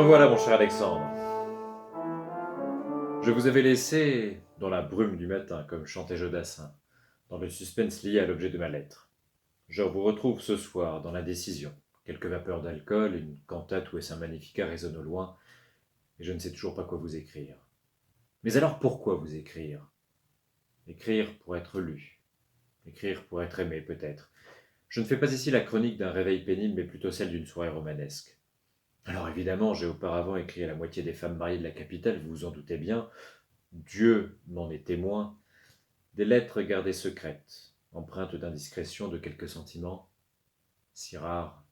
revoilà, mon cher Alexandre. Je vous avais laissé dans la brume du matin, comme chantait Jodassin, dans le suspense lié à l'objet de ma lettre. Je vous retrouve ce soir dans l'indécision. Quelques vapeurs d'alcool, une cantate ou est-ce un magnificat résonne au loin, et je ne sais toujours pas quoi vous écrire. Mais alors pourquoi vous écrire? Écrire pour être lu. Écrire pour être aimé, peut-être. Je ne fais pas ici la chronique d'un réveil pénible, mais plutôt celle d'une soirée romanesque. Alors évidemment, j'ai auparavant écrit à la moitié des femmes mariées de la capitale, vous vous en doutez bien. Dieu m'en est témoin. Des lettres gardées secrètes, empreintes d'indiscrétion, de quelques sentiments, si rares.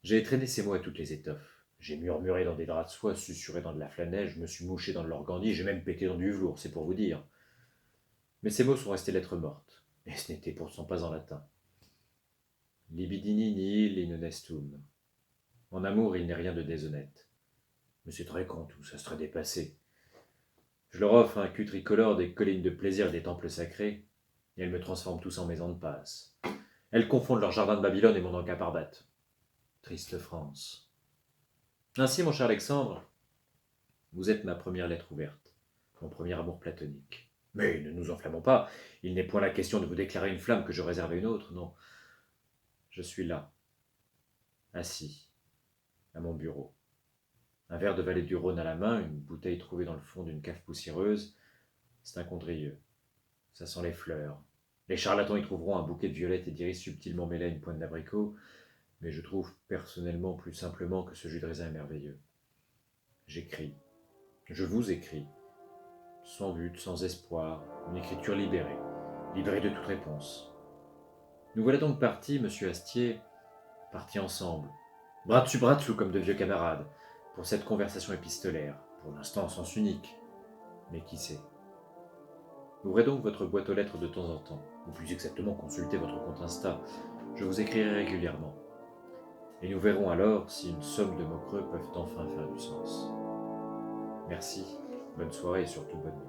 J'ai traîné ces mots à toutes les étoffes. J'ai murmuré dans des draps de soie, susurré dans de la flanelle, je me suis mouché dans de l'organdi, j'ai même pété dans du velours, c'est pour vous dire. Mais ces mots sont restés lettres mortes, et ce n'était pourtant pas en latin. Libidini nihil in honestum. En amour, il n'est rien de déshonnête. Mais c'est très con tout, ça serait dépassé. Je leur offre un cul tricolore des collines de plaisir et des temples sacrés, et elles me transforment tous en maisons de passe. Elles confondent leur jardin de Babylone et mon encaparbate. Triste France. Ainsi, mon cher Alexandre, vous êtes ma première lettre ouverte, mon premier amour platonique. Mais ne nous enflammons pas, il n'est point la question de vous déclarer une flamme que je réserve à une autre, non. Je suis là, assis, à mon bureau. Un verre de Vallée du Rhône à la main, une bouteille trouvée dans le fond d'une cave poussiéreuse, c'est incondrieux. Ça sent les fleurs. Les charlatans y trouveront un bouquet de violettes et d'iris subtilement mêlé à une pointe d'abricot, mais je trouve personnellement plus simplement que ce jus de raisin est merveilleux. J'écris. Je vous écris. Sans but, sans espoir, une écriture libérée. Libérée de toute réponse. Nous voilà donc partis, monsieur Astier, partis ensemble, bras dessus comme de vieux camarades, pour cette conversation épistolaire, pour l'instant en sens unique. Mais qui sait? Ouvrez donc votre boîte aux lettres de temps en temps, ou plus exactement consultez votre compte Insta. Je vous écrirai régulièrement. Et nous verrons alors si une somme de mots creux peuvent enfin faire du sens. Merci, bonne soirée et surtout bonne nuit.